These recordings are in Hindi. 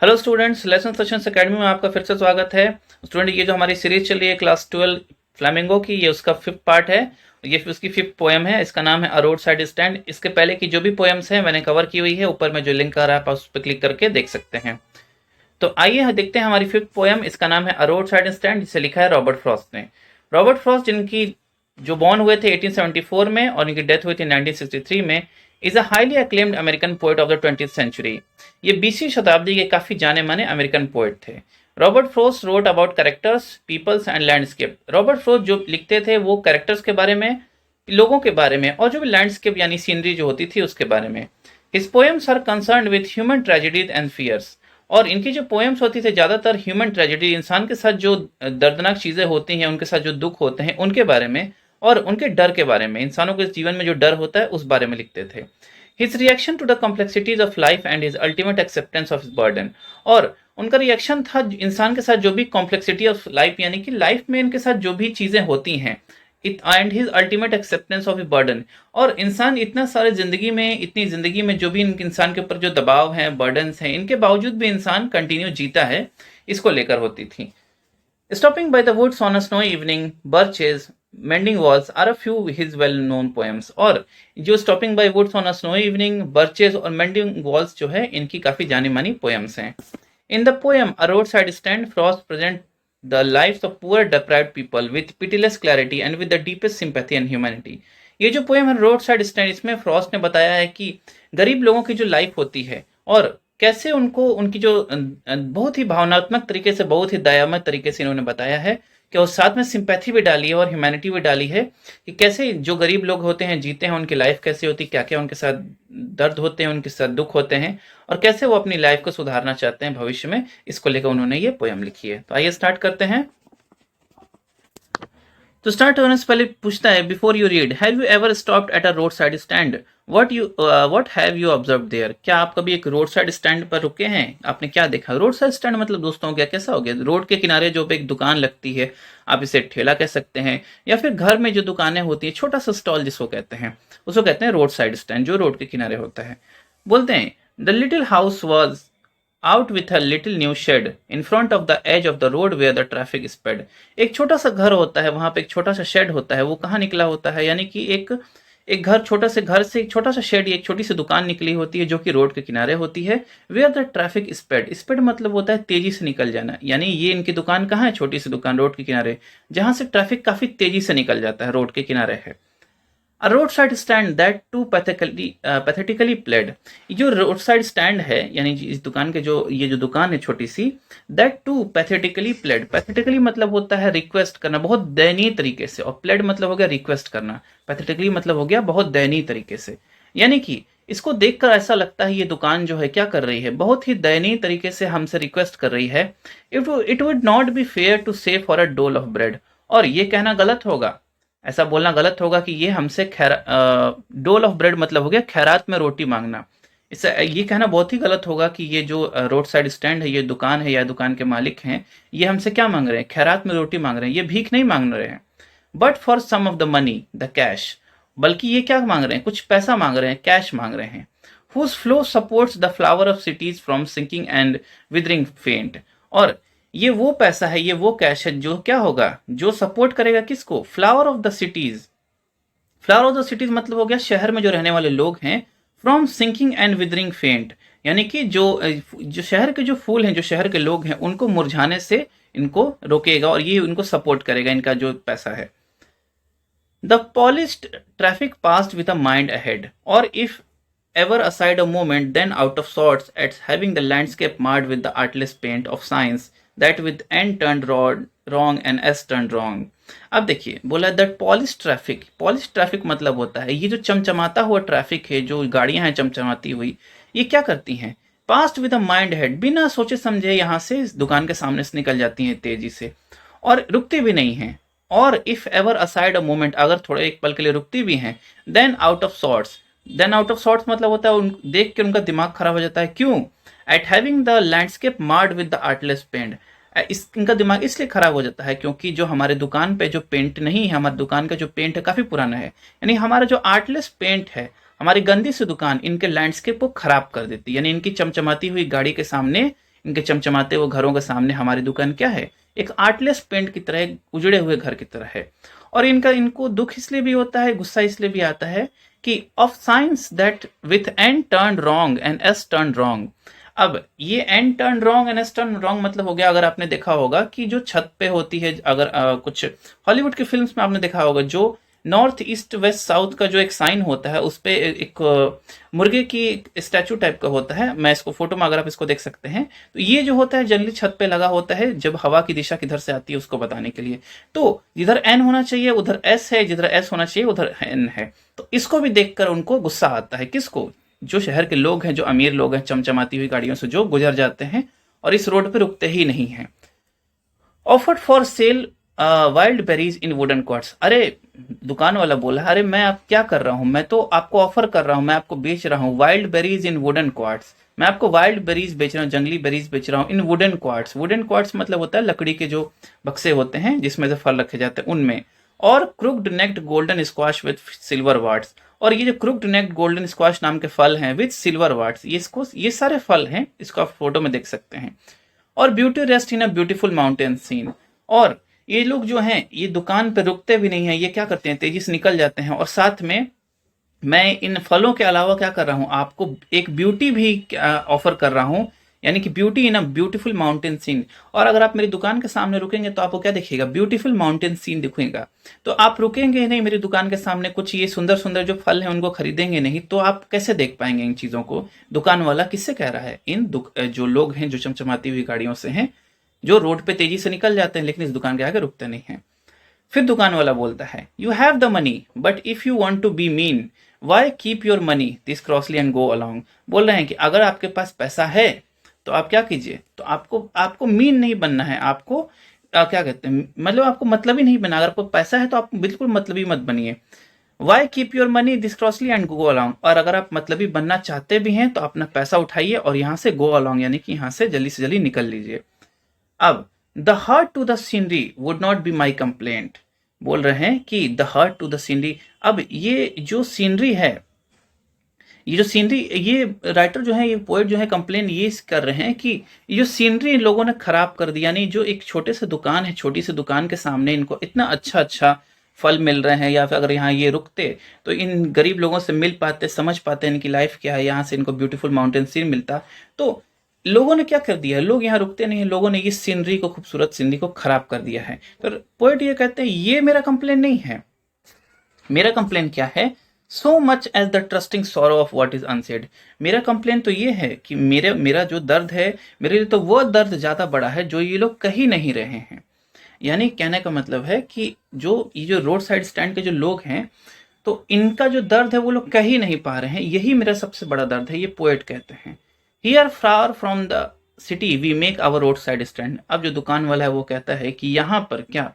Hello students, lesson sessions academy में आपका फिर से स्वागत है। स्टूडेंट, ये जो हमारी सीरीज चल रही है क्लास 12 फ्लैमिंगो की, ये उसका 5th पार्ट है। ये उसकी 5th पोएम है। इसका नाम है अ रोड साइड स्टैंड। इसके पहले की जो भी पोएम्स हैं मैंने कवर की हुई है। ऊपर में जो लिंक आ रहा है आप उस पर क्लिक करके देख सकते हैं। तो आइए देखते हैं हमारी 5th पोएम। इसका नाम है अ रोड साइड स्टैंड, जिसे लिखा है रॉबर्ट फ्रॉस्ट ने। रॉबर्ट फ्रॉस्ट, जिनकी जो बॉर्न हुए थे 1874 में और इनकी डेथ हुई थी 1963 में, is a highly acclaimed American poet of the 20th century. ये 20वीं शताब्दी के काफी जाने माने अमेरिकन पोएट थे। Robert Frost wrote about characters, peoples and landscape. Robert Frost जो लिखते थे वो कैरेक्टर्स के बारे में, लोगों के बारे में, और जो भी लैंडस्केप यानी सीनरी जो होती थी उसके बारे में। His poems are concerned with human tragedies and fears. और इनकी जो पोएम्स होती थी ज़्यादातर ह्यूमन ट्रेजेडी, इंसान के साथ जो दर्दनाक चीज़ें होती हैं, उनके साथ जो दुख होते हैं उनके बारे में, और उनके डर के बारे में, इंसानों के जीवन में जो डर होता है उस बारे में लिखते थे। His reaction to the complexities of life and his ultimate acceptance of his burden. और उनका रिएक्शन था इंसान के साथ जो भी कॉम्प्लेक्सिटी ऑफ लाइफ, यानी कि लाइफ में इनके साथ जो भी चीज़ें होती हैं, and his ultimate acceptance of his burden. और इंसान इतना सारे जिंदगी में, इतनी जिंदगी में जो भी इंसान के ऊपर जो दबाव है, बर्डन्स हैं, इनके बावजूद भी इंसान कंटिन्यू जीता है, इसको लेकर होती थी। Stopping by the woods on a snowy evening, birches, mending walls are a few his well-known poems। और जो Stopping by woods on a snowy evening, birches और mending walls जो है, इनकी काफी जानी मानी poems हैं। In the poem A Roadside Stand, Frost present the lives of poor deprived people with pitiless clarity and with the deepest sympathy and humanity। ये जो पोएम है रोड साइड स्टैंड, इसमें फ्रॉस्ट ने बताया है कि गरीब लोगों की जो लाइफ होती है और कैसे उनको उनकी जो बहुत ही भावनात्मक तरीके से, बहुत ही दयामय तरीके से इन्होंने बताया है कि और साथ में सिंपैथी भी डाली है और ह्यूमैनिटी भी डाली है कि कैसे जो गरीब लोग होते हैं जीते हैं, उनकी लाइफ कैसे होती है, क्या क्या उनके साथ दर्द होते हैं, उनके साथ दुख होते हैं, और कैसे वो अपनी लाइफ को सुधारना चाहते हैं भविष्य में। इसको लेकर उन्होंने ये पोएम लिखी है। तो आइए स्टार्ट करते हैं। तो स्टार्ट होने से पहले पूछता है, before you read, have you ever stopped at a road side stand, what have you observe there. क्या आप कभी एक रोड साइड स्टैंड पर रुके हैं, आपने क्या देखा। रोड साइड स्टैंड मतलब दोस्तों क्या कैसा हो गया, रोड के किनारे जो एक दुकान लगती है, आप इसे ठेला कह सकते हैं, या फिर घर में जो दुकानें होती है, छोटा सा स्टॉल जिसको कहते हैं, उसको कहते हैं रोड साइड स्टैंड, जो रोड के किनारे होता है। बोलते हैं, the little house was out with a little new shed in front of the edge of the road where the traffic sped। एक छोटा सा घर होता है, वहां पे एक छोटा सा शेड होता है। वो कहाँ निकला होता है, यानी कि एक घर, छोटा से घर से एक छोटा सा शेड, एक छोटी सी दुकान निकली होती है जो कि रोड के किनारे होती है। Where the traffic sped, sped मतलब होता है तेजी से निकल जाना, यानी ये इनकी दुकान कहाँ है, छोटी सी दुकान रोड के किनारे, जहां से ट्रैफिक काफी तेजी से निकल जाता है, रोड के किनारे है। A roadside stand that too pathetically pled। जो रोड साइड स्टैंड है, यानी इस दुकान के जो ये जो दुकान है छोटी सी, that too pathetically pled। pathetically मतलब होता है रिक्वेस्ट करना, बहुत दयनीय तरीके से, और प्लेड मतलब हो गया रिक्वेस्ट करना, pathetically मतलब हो गया बहुत दयनीय तरीके से। यानी कि इसको देखकर ऐसा लगता है ये दुकान जो है क्या कर रही है, बहुत ही दयनीय तरीके से हमसे रिक्वेस्ट कर रही है। It would not be fair to say for a dole of bread. और ये कहना गलत होगा, ऐसा बोलना गलत होगा कि ये हमसे डोल ऑफ ब्रेड मतलब हो गया खैरात में रोटी मांगना। इससे ये कहना बहुत ही गलत होगा कि ये जो रोड साइड स्टैंड है, ये दुकान है या दुकान के मालिक हैं, ये हमसे क्या मांग रहे हैं, खैरात में रोटी मांग रहे हैं, ये भीख नहीं मांग रहे हैं। But for some of the money the cash, बल्कि ये क्या मांग रहे हैं, कुछ पैसा मांग रहे हैं, कैश मांग रहे हैं। Whose flow supports the flower of cities from sinking and withering faint. और ये वो पैसा है, ये वो कैश है जो क्या होगा, जो सपोर्ट करेगा किसको, flower of the cities. Flower of the cities मतलब हो गया शहर में जो रहने वाले लोग हैं, फ्रॉम सिंकिंग एंड विदरिंग फेंट, यानी कि जो शहर के जो फूल हैं, जो शहर के लोग हैं, उनको मुरझाने से इनको रोकेगा, और ये उनको सपोर्ट करेगा, इनका जो पैसा है। The polished traffic passed with a mind ahead, और if ever aside a moment then out of sorts at having the landscape marred with the artless paint of science that with n turned wrong and s turned wrong। अब देखिए, बोला दैट पॉलिश ट्रैफिक मतलब होता है ये जो चमचमाता हुआ ट्रैफिक है, जो गाड़ियां हैं चमचमाती हुई, ये क्या करती हैं, past with a mind head, बिना सोचे समझे यहाँ से इस दुकान के सामने से निकल जाती हैं तेजी से, और रुकती भी नहीं हैं। और if ever aside a moment, अगर थोड़ा एक पल के लिए रुकती भी हैं, then out of sorts, then out of sorts मतलब होता है देख के उनका दिमाग खराब हो जाता है। क्यों, at having the landscape marred with the artless paint, इनका दिमाग इसलिए खराब हो जाता है क्योंकि जो हमारे दुकान पे जो पेंट नहीं है, हमारे दुकान का जो पेंट है काफी पुराना है, यानी हमारा जो आर्टलेस पेंट है, हमारी गंदी सी दुकान इनके लैंडस्केप को खराब कर देती है। यानी इनकी चमचमाती हुई गाड़ी के सामने, इनके चमचमाते हुए घरों के सामने हमारी दुकान क्या है, एक आर्टलेस पेंट की तरह, उजड़े हुए घर की तरह है। और इनको दुख इसलिए भी होता है, गुस्सा इसलिए भी आता है कि of science that with N turn wrong and S turn wrong. अब ये N turn wrong and S turn wrong मतलब हो गया, अगर आपने देखा होगा कि जो छत पे होती है, अगर कुछ हॉलीवुड की फिल्म्स में आपने देखा होगा, जो नॉर्थ ईस्ट वेस्ट साउथ का जो एक साइन होता है, उस पे एक मुर्गे की स्टैचू टाइप का होता है। मैं इसको फोटो में, अगर आप इसको देख सकते हैं, तो ये जो होता है जनरली छत पे लगा होता है, जब हवा की दिशा किधर से आती है उसको बताने के लिए। तो जिधर एन होना चाहिए उधर एस है, जिधर एस होना चाहिए उधर एन है। तो इसको भी देखकर उनको गुस्सा आता है। किसको? जो शहर के लोग हैं, जो अमीर लोग हैं, चमचमाती हुई गाड़ियों से जो गुजर जाते हैं और इस रोड पे रुकते ही नहीं हैं। Offered for sale wild berries in wooden quartz. अरे दुकान वाला बोला, अरे मैं आप क्या कर रहा हूं, मैं तो आपको ऑफर कर रहा हूं, मैं आपको बेच रहा हूं वाइल्ड बेरीज इन वुडन क्वार्ट्स। मैं आपको वाइल्ड बेरीज बेच रहा हूँ, जंगली बेरीज बेच रहा हूँ इन वुडन क्वार्ट्स। वुडन क्वार्ट्स मतलब होता है लकड़ी के जो बक्से होते हैं जिसमें से फल रखे जाते हैं, उनमें। और crooked necked golden squash with silver wards. और ये जो क्रुक्ड नेक्ड गोल्डन स्क्वाश नाम के फल हैं विद सिल्वर वार्ड्स, ये सारे फल हैं, इसको आप फोटो में देख सकते हैं। और beauty rest in a beautiful mountain scene. और ये लोग जो हैं ये दुकान पे रुकते भी नहीं है, ये क्या करते हैं, तेजी से निकल जाते हैं। और साथ में मैं इन फलों के अलावा क्या कर रहा हूं, आपको एक ब्यूटी भी ऑफर कर रहा हूं, यानी कि beauty in a beautiful mountain scene. और अगर आप मेरी दुकान के सामने रुकेंगे तो आपको क्या दिखेगा, ब्यूटीफुल माउंटेन सीन दिखेगा। तो आप रुकेंगे नहीं मेरी दुकान के सामने, कुछ ये सुंदर सुंदर जो फल हैं उनको खरीदेंगे नहीं, तो आप कैसे देख पाएंगे इन चीजों को? दुकान वाला किससे कह रहा है? जो लोग हैं जो चमचमाती हुई गाड़ियों से हैं, जो रोड पे तेजी से निकल जाते हैं लेकिन इस दुकान के आगे रुकते नहीं हैं। फिर दुकान वाला बोलता है, you have the money but if you want to be mean why keep your money this crossly and go along. बोल रहे हैं कि अगर आपके पास पैसा है तो आप क्या कीजिए, तो आपको आपको मीन नहीं बनना है, आपको क्या कहते हैं, मतलब आपको मतलब ही नहीं बनना। अगर आपको पैसा है तो आप बिल्कुल मतलबी मत बनिए। Why keep your money this crossly and go along. और अगर आप मतलबी बनना चाहते भी हैं तो अपना पैसा उठाइए और यहाँ से गो अलॉन्ग, यानी कि यहाँ से जल्दी निकल लीजिए। अब the hurt to the scenery would not be my complaint. बोल रहे हैं कि the hurt to the scenery. अब ये जो सीनरी है, ये जो सीनरी, ये राइटर जो है, ये पोएट जो है, कंप्लेन ये कर रहे हैं कि ये जो सीनरी इन लोगों ने खराब कर दी। यानी जो एक छोटे से दुकान है, छोटी सी दुकान के सामने इनको इतना अच्छा अच्छा फल मिल रहे हैं, या फिर अगर यहाँ ये रुकते तो इन गरीब लोगों से मिल पाते, समझ पाते इनकी लाइफ क्या है, यहाँ से इनको ब्यूटीफुल माउंटेन सीन मिलता। तो लोगों ने क्या कर दिया है, लोग यहाँ रुकते नहीं है, लोगों ने इस सीनरी को, खूबसूरत सीनरी को खराब कर दिया है। तो पोएट ये कहते हैं ये मेरा कंप्लेन नहीं है। मेरा कंप्लेन क्या है, so much as the trusting sorrow of what is unsaid. मेरा कंप्लेन तो ये है कि मेरा जो दर्द है, मेरे लिए तो वो दर्द ज्यादा बड़ा है जो ये लोग कह ही नहीं रहे हैं। यानी कहने का मतलब है कि ये जो रोड साइड स्टैंड के जो लोग हैं, तो इनका जो दर्द है वो लोग कह ही नहीं पा रहे हैं, यही मेरा सबसे बड़ा दर्द है, ये पोएट कहते हैं। Here far from the city we make our road side stand. अब जो दुकान वाला है वो कहता है कि यहाँ पर क्या,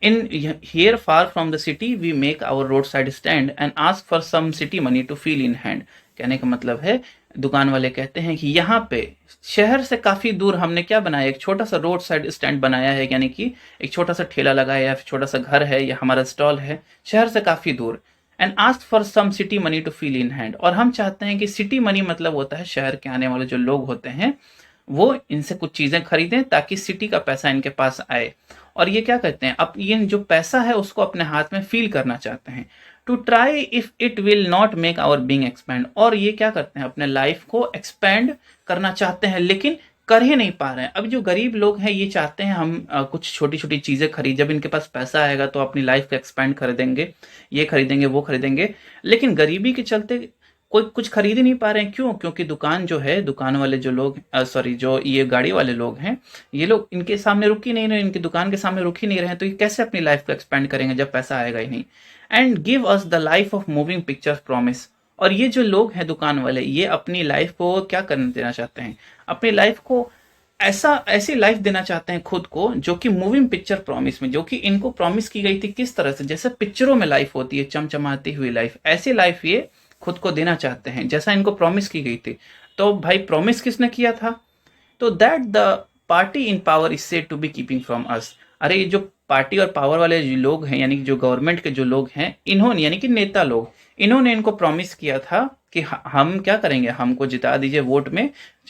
इन here far from the city we make our road side stand and ask for some city money to feel in hand. कहने का मतलब है, दुकान वाले कहते हैं कि यहाँ पे शहर से काफी दूर हमने क्या बनाया, एक छोटा सा रोड साइड स्टैंड बनाया है, यानी कि एक छोटा सा ठेला लगाया या फिर छोटा सा घर है या हमारा स्टॉल है शहर से काफी दूर। And ask for some city money to feel in hand. और हम चाहते हैं कि सिटी मनी मतलब होता है शहर के आने वाले जो लोग होते हैं वो इनसे कुछ चीजें खरीदें ताकि सिटी का पैसा इनके पास आए। और ये क्या कहते हैं, अब ये जो पैसा है उसको अपने हाथ में फील करना चाहते हैं। To try if it will not make our being expand. और ये क्या करते हैं, अपने लाइफ को एक्सपैंड करना चाहते हैं लेकिन कर ही नहीं पा रहे हैं। अब जो गरीब लोग हैं ये चाहते हैं हम कुछ छोटी छोटी चीजें खरीद, जब इनके पास पैसा आएगा तो अपनी लाइफ को एक्सपैंड कर देंगे, ये खरीदेंगे वो खरीदेंगे। लेकिन गरीबी के चलते कोई कुछ खरीद ही नहीं पा रहे हैं। क्यों? क्योंकि दुकान जो है, दुकान वाले जो लोग, सॉरी जो ये गाड़ी वाले लोग हैं, ये लोग इनके सामने रुक ही नहीं रहे, इनकी दुकान के सामने रुक ही नहीं रहे, तो ये कैसे अपनी लाइफ को एक्सपेंड करेंगे जब पैसा आएगा ही नहीं। And give us the life of moving pictures promise. और ये जो लोग हैं दुकान वाले, ये अपनी लाइफ को क्या करने देना चाहते हैं, अपनी लाइफ को ऐसी लाइफ देना चाहते हैं खुद को जो कि मूविंग पिक्चर प्रॉमिस में, जो कि इनको प्रॉमिस की गई थी किस तरह से, जैसे पिक्चरों में लाइफ होती है चमचमाती हुई लाइफ, ऐसी लाइफ ये खुद को देना चाहते हैं जैसा इनको प्रॉमिस की गई थी। तो भाई प्रॉमिस किसने किया था? तो that the party in power is said to be keeping from us. अरे ये जो पार्टी और पावर वाले जो लोग हैं, यानी कि जो गवर्नमेंट के जो लोग हैं, इन्होंने यानी कि नेता लोग, इन्होंने इनको प्रॉमिस किया था कि हम क्या करेंगे, हमको जिता दीजिए वोट में,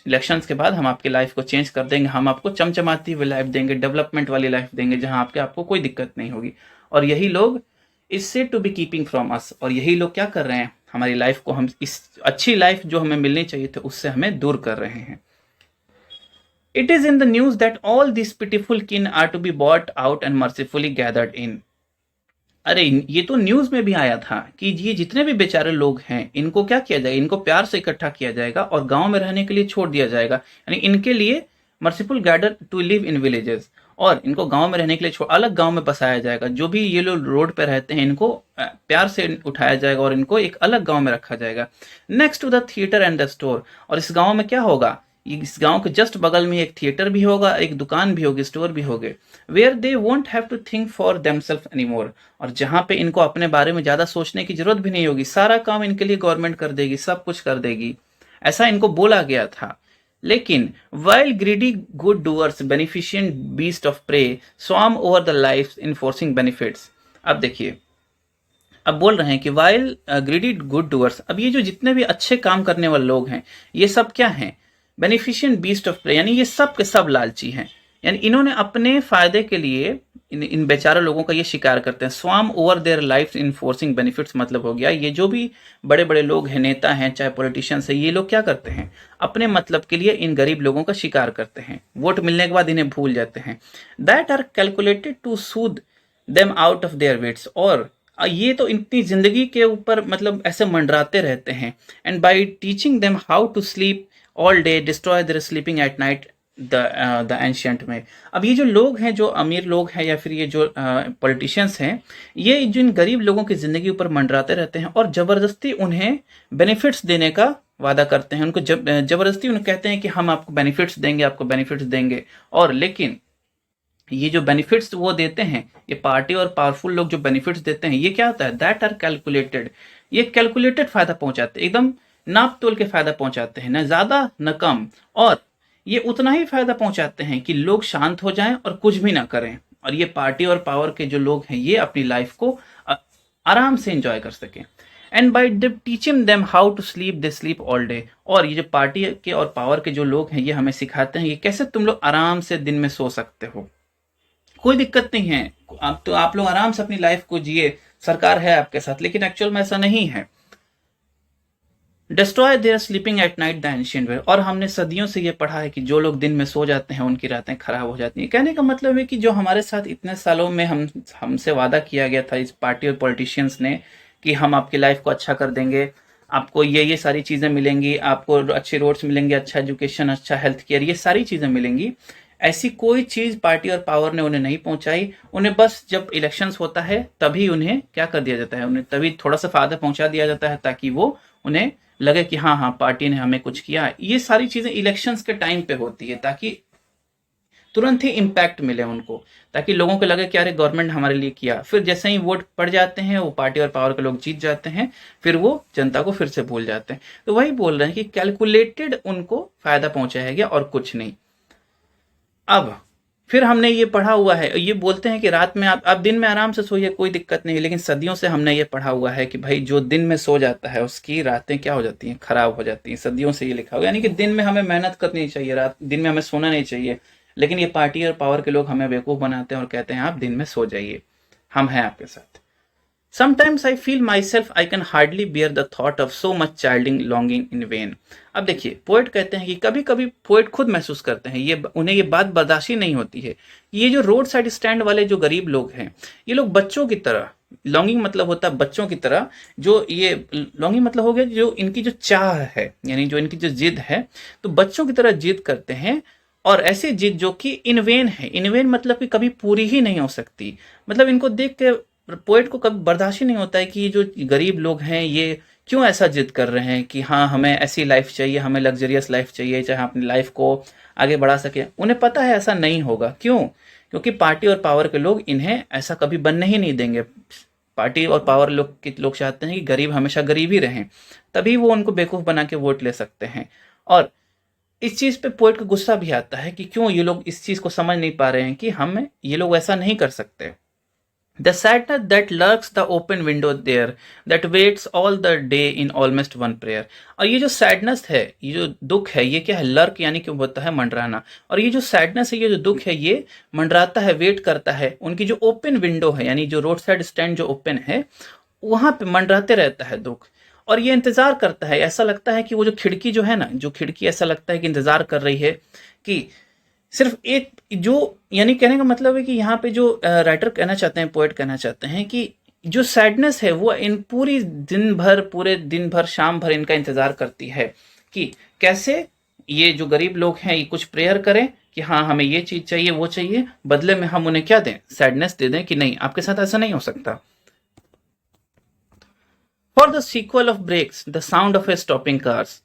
इलेक्शंस के बाद हम आपकी लाइफ को चेंज कर देंगे, हम आपको चमचमाती हुई लाइफ देंगे, डेवलपमेंट वाली लाइफ देंगे, जहां आपको कोई दिक्कत नहीं होगी। और यही लोग इससे to be keeping from us, और यही लोग क्या कर रहे हैं, हमारी लाइफ को, हम इस अच्छी लाइफ जो हमें मिलनी चाहिए थी उससे हमें दूर कर रहे हैं। It is in the news that all this pitiful kin are to be bought out and mercifully gathered in. अरे ये तो न्यूज में भी आया था कि ये जितने भी बेचारे लोग हैं इनको क्या किया जाएगा, इनको प्यार से इकट्ठा किया जाएगा और गांव में रहने के लिए छोड़ दिया जाएगा, यानी इनके लिए merciful gather to live in villages, और इनको गांव में रहने के लिए अलग गांव में बसाया जाएगा। जो भी ये लोग रोड पे रहते हैं इनको प्यार से उठाया जाएगा और इनको एक अलग गांव में रखा जाएगा, next to the theatre and the store. और इस गांव में क्या होगा, इस गांव के जस्ट बगल में एक थिएटर भी होगा, एक दुकान भी होगी, स्टोर भी होगे, where they won't have to think for themselves anymore, और जहां पे इनको अपने बारे में ज्यादा सोचने की जरूरत भी नहीं होगी, सारा काम इनके लिए गवर्नमेंट कर देगी, सब कुछ कर देगी, ऐसा इनको बोला गया था। लेकिन while greedy good doers beneficent beast of prey swarm over the life enforcing benefits. अब देखिए, अब बोल रहे हैं कि वाइल ग्रीडी गुड डूअर्स, अब ये जो जितने भी अच्छे काम करने वाले लोग हैं ये सब क्या हैं, बेनिफिशियंट बीस्ट ऑफ प्रे, यानी ये सब के सब लालची हैं, यानी इन्होंने अपने फायदे के लिए इन बेचारे लोगों का ये शिकार करते हैं। Swarm over their life enforcing benefits मतलब हो गया, ये जो भी बड़े बड़े लोग हैं, नेता हैं, चाहे पॉलिटिशियंस है, ये लोग क्या करते हैं, अपने मतलब के लिए इन गरीब लोगों का शिकार करते हैं, वोट मिलने के बाद इन्हें भूल जाते हैं। That are calculated to soothe them out of their wits, और ये तो इतनी जिंदगी के ऊपर मतलब ऐसे मंडराते रहते हैं। And by teaching them how to sleep all day destroy their sleeping at night the ancient में। अब ये जो लोग हैं, जो अमीर लोग हैं या फिर ये जो पॉलिटिशियंस हैं, ये जिन गरीब लोगों की जिंदगी ऊपर मंडराते रहते हैं और जबरदस्ती उन्हें बेनिफिट्स देने का वादा करते हैं, उनको जबरदस्ती उन्हें कहते हैं कि हम आपको बेनिफिट्स देंगे, आपको बेनिफिट्स देंगे, और लेकिन ये जो बेनिफिट्स वो देते हैं, ये पार्टी और पावरफुल लोग जो बेनिफिट्स देते हैं, ये क्या होता है, दैट आर कैलकुलेटेड, ये कैलकुलेटेड फायदा पहुंचाते हैं, एकदम नाप तोल के फायदा पहुंचाते हैं, न ज्यादा न कम, और ये उतना ही फायदा पहुंचाते हैं कि लोग शांत हो जाएं और कुछ भी ना करें, और ये पार्टी और पावर के जो लोग हैं ये अपनी लाइफ को आराम से एंजॉय कर सकें। And by teaching them how to sleep they sleep all day, और ये जो पार्टी के और पावर के जो लोग हैं ये हमें सिखाते हैं कि कैसे तुम लोग आराम से दिन में सो सकते हो, कोई दिक्कत नहीं है, आप लोग आराम से अपनी लाइफ को जिए, सरकार है आपके साथ, लेकिन एक्चुअल में ऐसा नहीं है। Destroy their sleeping at night the ancient way, और हमने सदियों से ये पढ़ा है कि जो लोग दिन में सो जाते हैं उनकी रातें खराब हो जाती हैं। कहने का मतलब है कि जो हमारे साथ इतने सालों में हमसे वादा किया गया था इस पार्टी और पॉलिटिशियंस ने कि हम आपकी लाइफ को अच्छा कर देंगे, आपको ये सारी चीजें मिलेंगी, आपको अच्छे रोड्स मिलेंगे, अच्छा एजुकेशन, अच्छा हेल्थ केयर, ये सारी चीजें मिलेंगी, ऐसी कोई चीज पार्टी और पावर ने उन्हें नहीं पहुंचाई। उन्हें बस जब इलेक्शंस होता है तभी उन्हें क्या कर दिया जाता है, उन्हें तभी थोड़ा सा फायदा पहुंचा दिया जाता है ताकि वो उन्हें लगे कि हाँ हाँ पार्टी ने हमें कुछ किया। ये सारी चीजें इलेक्शंस के टाइम पे होती है ताकि तुरंत ही इम्पैक्ट मिले उनको, ताकि लोगों को लगे कि अरे गवर्नमेंट हमारे लिए किया। फिर जैसे ही वोट पड़ जाते हैं, वो पार्टी और पावर के लोग जीत जाते हैं, फिर वो जनता को फिर से भूल जाते हैं। तो वही बोल रहे हैं कि कैलकुलेटेड उनको फायदा पहुंचाया गया और कुछ नहीं। अब फिर हमने ये पढ़ा हुआ है, ये बोलते हैं कि रात में आप दिन में आराम से सोइए, कोई दिक्कत नहीं, लेकिन सदियों से हमने ये पढ़ा हुआ है कि भाई जो दिन में सो जाता है उसकी रातें क्या हो जाती हैं, खराब हो जाती हैं। सदियों से ये लिखा हुआ है, यानी कि दिन में हमें मेहनत करनी चाहिए, रात दिन में हमें सोना नहीं चाहिए, लेकिन ये पार्टी और पावर के लोग हमें बेवकूफ बनाते हैं और कहते हैं आप दिन में सो जाइए, हम हैं आपके साथ। Sometimes I feel myself I can hardly bear the thought of so much childing longing in vain। अब देखिए, पोएट कहते हैं कि कभी कभी पोएट खुद महसूस करते हैं, ये उन्हें ये बात बर्दाश्त ही नहीं होती है, ये जो रोड साइड स्टैंड वाले जो गरीब लोग हैं, ये लोग बच्चों की तरह, लॉन्गिंग मतलब होता है बच्चों की तरह, जो ये लॉन्गिंग मतलब हो गया जो इनकी जो चाह है, यानी जो इनकी जो जिद है, तो बच्चों की तरह जिद करते हैं, और ऐसी जिद जो कि इनवेन है। इनवेन मतलब कि कभी पूरी ही नहीं हो सकती, मतलब इनको देख के पोएट को कभी बर्दाश्त ही नहीं होता है कि ये जो गरीब लोग हैं ये क्यों ऐसा जिद कर रहे हैं कि हाँ हमें ऐसी लाइफ चाहिए, हमें लग्जरियस लाइफ चाहिए, चाहे अपनी लाइफ को आगे बढ़ा सके। उन्हें पता है ऐसा नहीं होगा, क्यों? क्योंकि पार्टी और पावर के लोग इन्हें ऐसा कभी बनने ही नहीं देंगे। पार्टी और पावर लोग चाहते हैं कि गरीब हमेशा गरीब ही रहें, तभी वो उनको बेवकूफ बना के वोट ले सकते हैं। और इस चीज पे पोएट को गुस्सा भी आता है कि क्यों ये लोग इस चीज को समझ नहीं पा रहे हैं कि हम ये लोग ऐसा नहीं कर सकते। The sadness that lurks the open window there, that waits all the day in almost one prayer। और ये जो सैडनेस है, ये जो दुख है, ये क्या है? लर्क यानी कि होता है मंडराना। और ये जो सैडनेस है, ये जो दुख है, ये मंडराता है, वेट करता है। उनकी जो ओपन विंडो है, यानी जो रोड साइड स्टैंड जो ओपन है, वहां पे मंडराते रहता है दुख। और ये इंतजार करता है, ऐसा लगता है कि वो जो खिड़की जो है ना, जो खिड़की ऐसा लगता है कि इंतजार कर रही है कि सिर्फ एक जो, यानी कहने का मतलब है कि यहाँ पे जो राइटर कहना चाहते हैं, पोएट कहना चाहते हैं कि जो सैडनेस है वो इन पूरी दिन भर, पूरे दिन भर, शाम भर इनका इंतजार करती है कि कैसे ये जो गरीब लोग हैं ये कुछ प्रेयर करें कि हाँ हमें ये चीज चाहिए, वो चाहिए, बदले में हम उन्हें क्या दें? सैडनेस दे दें कि नहीं, आपके साथ ऐसा नहीं हो सकता। For the sequel of brakes the sound of a stopping cars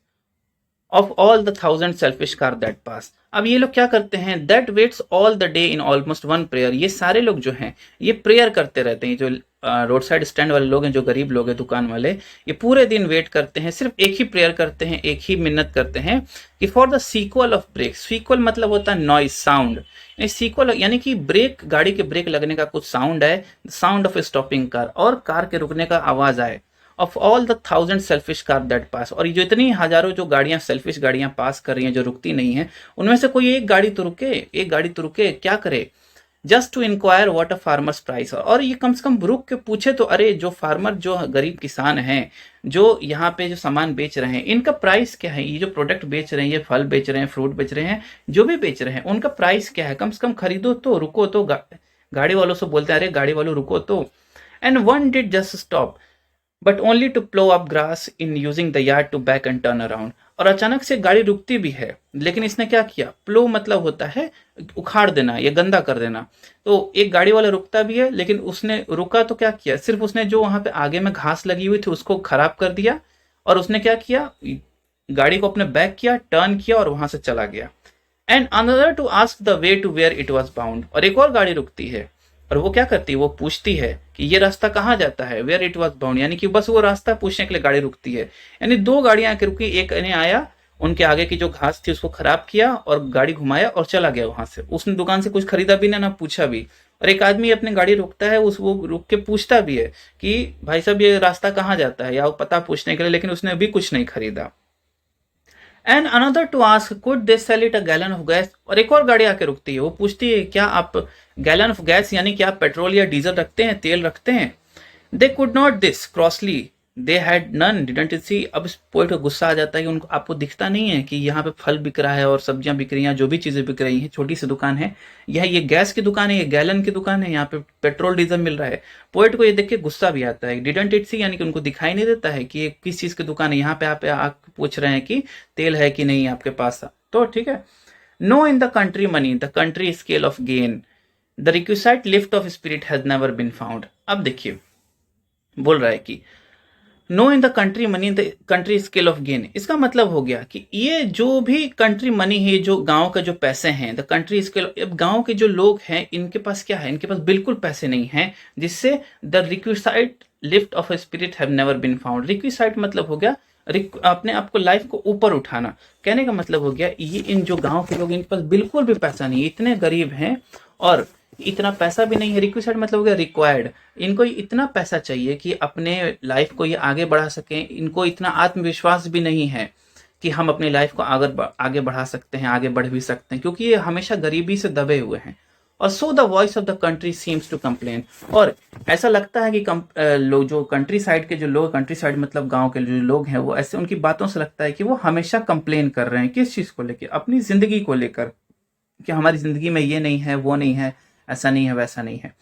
of all the thousand selfish car that pass. अब ये लोग क्या करते हैं? That waits all the day in almost one prayer. ये सारे लोग जो हैं ये प्रेयर करते रहते हैं। जो रोड साइड स्टैंड वाले लोग हैं, जो गरीब लोग हैं, दुकान वाले, ये पूरे दिन वेट करते हैं, सिर्फ एक ही प्रेयर करते हैं, एक ही मिन्नत करते हैं कि for the sequel of brake. Sequel मतलब होता है नॉइज, साउंड। सीक्वल यानी कि ब्रेक, गाड़ी के ब्रेक लगने का कुछ साउंड है, sound of a stopping car, और कार के रुकने का आवाज आए। Of all the thousand selfish car that पास। और ये जो इतनी हजारों जो गाड़ियां, सेल्फिश गाड़ियां पास कर रही हैं, जो रुकती नहीं है, उनमें से कोई एक गाड़ी तो रुके, एक गाड़ी तो रुके, क्या करे? Just to inquire what a farmers price. और ये कम से कम रुक के पूछे तो, अरे जो फार्मर, जो गरीब किसान हैं, जो यहाँ पे जो सामान बेच रहे हैं, इनका प्राइस क्या है? ये जो प्रोडक्ट बेच रहे हैं, ये फल बेच रहे हैं, फ्रूट बेच रहे हैं, जो भी बेच रहे हैं, उनका प्राइस क्या है? कम से कम खरीदो तो, रुको तो। गाड़ी वालों से बोलते हैं, अरे गाड़ी वालों रुको तो। And one did just stop but only to plough up grass in using the yard to back and turn around. और अचानक से गाड़ी रुकती भी है, लेकिन इसने क्या किया? प्लो मतलब होता है उखाड़ देना या गंदा कर देना। तो एक गाड़ी वाला रुकता भी है, लेकिन उसने रुका तो क्या किया? सिर्फ उसने जो वहां पे आगे में घास लगी हुई थी उसको खराब कर दिया, और उसने क्या किया? गाड़ी को अपने बैक किया, टर्न किया और वहां से चला गया। And another to ask the way to where it was bound. और एक और गाड़ी रुकती है, और वो क्या करती है? वो पूछती है कि ये रास्ता कहाँ जाता है? वेयर इट वॉज बाउंड, यानी कि बस वो रास्ता पूछने के लिए गाड़ी रुकती है। यानी दो गाड़ियां आके रुकी, एक ने आया, उनके आगे की जो घास थी उसको खराब किया और गाड़ी घुमाया और चला गया वहां से। उसने दुकान से कुछ खरीदा भी ना पूछा भी। और एक आदमी अपनी गाड़ी रोकता है, उस वो रुक के पूछता भी है कि भाई साहब ये रास्ता कहाँ जाता है, या वो पता पूछने के लिए, लेकिन उसने भी कुछ नहीं खरीदा। And another to ask could they sell it a gallon of gas. और एक और गाड़ी आके रुकती है, वो पूछती है क्या आप गैलन ऑफ गैस, यानी कि आप पेट्रोल या डीजल रखते हैं, तेल रखते हैं? They could not this crossly they had none didn't see. अब इस पोइट को गुस्सा आ जाता है कि उनको, आपको दिखता नहीं है कि यहाँ पे फल बिक रहा है और सब्जियां बिक रही हैं, जो भी चीजें बिक रही हैं, छोटी सी दुकान है, यह ये गैस की दुकान है, ये गैलन की दुकान है, यहाँ पे पेट्रोल डीजल मिल रहा है। पोइट को ये देख के गुस्सा भी आता है। डिडंट इट सी यानी कि उनको दिखाई नहीं देता है कि ये किस चीज की दुकान है। यहाँ पे आप पूछ रहे हैं कि तेल है कि नहीं आपके पास, तो ठीक है। No in the country money the country scale of gain the requisite lift of spirit has never been found. अब देखिए, बोल रहा है कि no in the country money the country scale of gain. इसका मतलब हो गया कि ये जो भी कंट्री मनी है, जो गांव का जो पैसे हैं, द कंट्री स्केल, अब गांव के जो लोग हैं इनके पास क्या है? इनके पास बिल्कुल पैसे नहीं हैं, जिससे the requisite lift of a spirit have never been found. Requisite मतलब हो गया अपने आप को, लाइफ को ऊपर उठाना। कहने का मतलब हो गया ये इन जो गांव के लोग, इनके पास बिल्कुल भी पैसा नहीं है, इतने गरीब हैं और इतना पैसा भी नहीं है। रिक्विसाइड मतलब हो गया रिक्वायर्ड। इनको इतना पैसा चाहिए कि अपने लाइफ को ये आगे बढ़ा सकें। इनको इतना आत्मविश्वास भी नहीं है कि हम अपनी लाइफ को आगे बढ़ा सकते हैं, आगे बढ़ भी सकते हैं, क्योंकि ये हमेशा गरीबी से दबे हुए हैं। और so the voice of the country seems to complain. और ऐसा लगता है कि लोग जो कंट्री साइड के जो लोग, कंट्री साइड मतलब गांव के जो लोग हैं, वो ऐसे, उनकी बातों से लगता है कि वो हमेशा कंप्लेन कर रहे हैं। किस चीज को लेकर? अपनी जिंदगी को लेकर, कि हमारी जिंदगी में ये नहीं है, वो नहीं है, ऐसा नहीं है, वैसा नहीं है।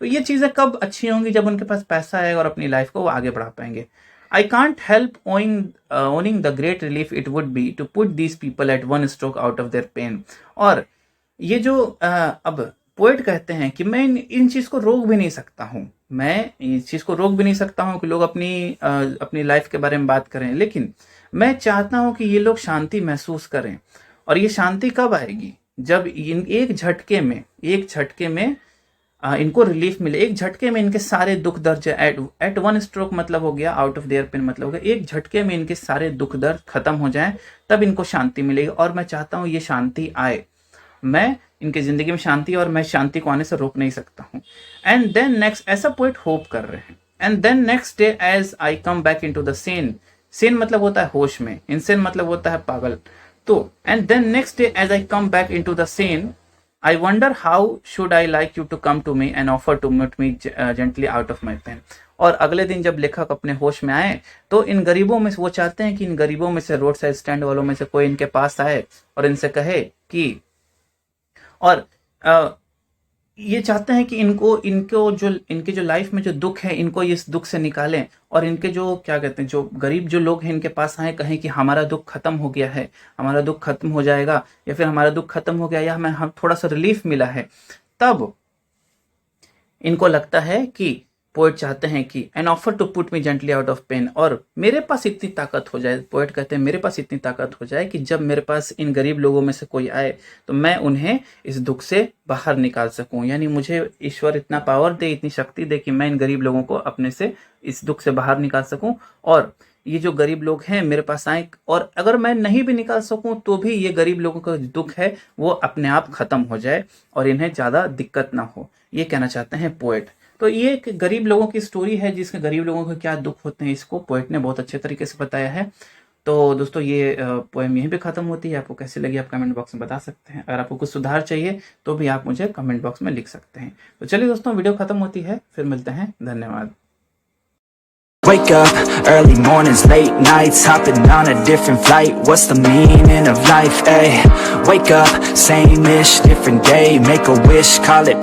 तो ये चीजें कब अच्छी होंगी? जब उनके पास पैसा है और अपनी लाइफ को वो आगे बढ़ा पाएंगे। I can't help owning the great relief it would be to put these people at one stroke out of there pen. और ये जो अब पोएट कहते हैं कि मैं इन चीज को रोक भी नहीं सकता हूँ, मैं इस चीज को रोक भी नहीं सकता हूँ कि लोग अपनी लाइफ के बारे में बात करें, लेकिन मैं चाहता हूँ कि ये लोग शांति महसूस करें। और ये शांति कब आएगी? जब एक झटके में इनको रिलीफ मिले, एक झटके में इनके सारे दुख दर्द, एट वन स्ट्रोक मतलब हो गया, आउट ऑफ देयर पेन मतलब हो गया, एक झटके में इनके सारे दुख दर्द खत्म हो जाएं, तब इनको शांति मिलेगी। और मैं चाहता हूं ये शांति आए, मैं इनकी जिंदगी में शांति, और मैं शांति को आने से रोक नहीं सकता हूं। एंड देन नेक्स्ट, ऐसा पोएट होप कर रहे हैं। And then next day as I come back in to the scene, scene मतलब होता है होश में, इनसेन मतलब होता है पागल। तो and then next day as I come back in to the scene, I wonder how should I like you to come to me and offer to meet me gently out of my pain। और अगले दिन जब लेखक अपने होश में आए तो इन गरीबों में से, वो चाहते हैं कि इन गरीबों में से, रोड साइड स्टैंड वालों में से कोई इनके पास आए और इनसे कहे कि, और ये चाहते हैं कि इनके जो लाइफ में जो दुख है, इनको इस दुख से निकालें, और इनके जो क्या कहते हैं, जो गरीब जो लोग हैं इनके पास आए, कहें कि हमारा दुख खत्म हो गया है, हमारा दुख खत्म हो जाएगा, या फिर हमारा दुख खत्म हो गया, या हमें थोड़ा सा रिलीफ मिला है। तब इनको लगता है कि पोएट चाहते हैं कि an offer to put me gently out of pain, और मेरे पास इतनी ताकत हो जाए, पोएट कहते हैं मेरे पास इतनी ताकत हो जाए कि जब मेरे पास इन गरीब लोगों में से कोई आए तो मैं उन्हें इस दुख से बाहर निकाल सकूं। यानी मुझे ईश्वर इतना पावर दे, इतनी शक्ति दे कि मैं इन गरीब लोगों को अपने से, इस दुख से बाहर निकाल सकूं, और ये जो गरीब लोग हैं मेरे पास आए, और अगर मैं नहीं भी निकाल सकूं तो भी ये गरीब लोगों का दुख है वो अपने आप खत्म हो जाए और इन्हें ज़्यादा दिक्कत ना हो, ये कहना चाहते हैं पोएट। तो ये एक गरीब लोगों की स्टोरी है, जिसके गरीब लोगों को क्या दुख होते हैं, इसको पोएट ने बहुत अच्छे तरीके से बताया है। तो दोस्तों ये पोएम यहीं पे ख़त्म होती है। आपको कैसी लगी आप कमेंट बॉक्स में बता सकते हैं। अगर आपको कुछ सुधार चाहिए तो भी आप मुझे कमेंट बॉक्स में लिख सकते हैं। तो चलिए दोस्तों, वीडियो ख़त्म होती है, फिर मिलते हैं, धन्यवाद। Wake up, early mornings, late nights, hopping on a different flight. What's the meaning of life, ayy? Wake up, same-ish, different day, make a wish, call it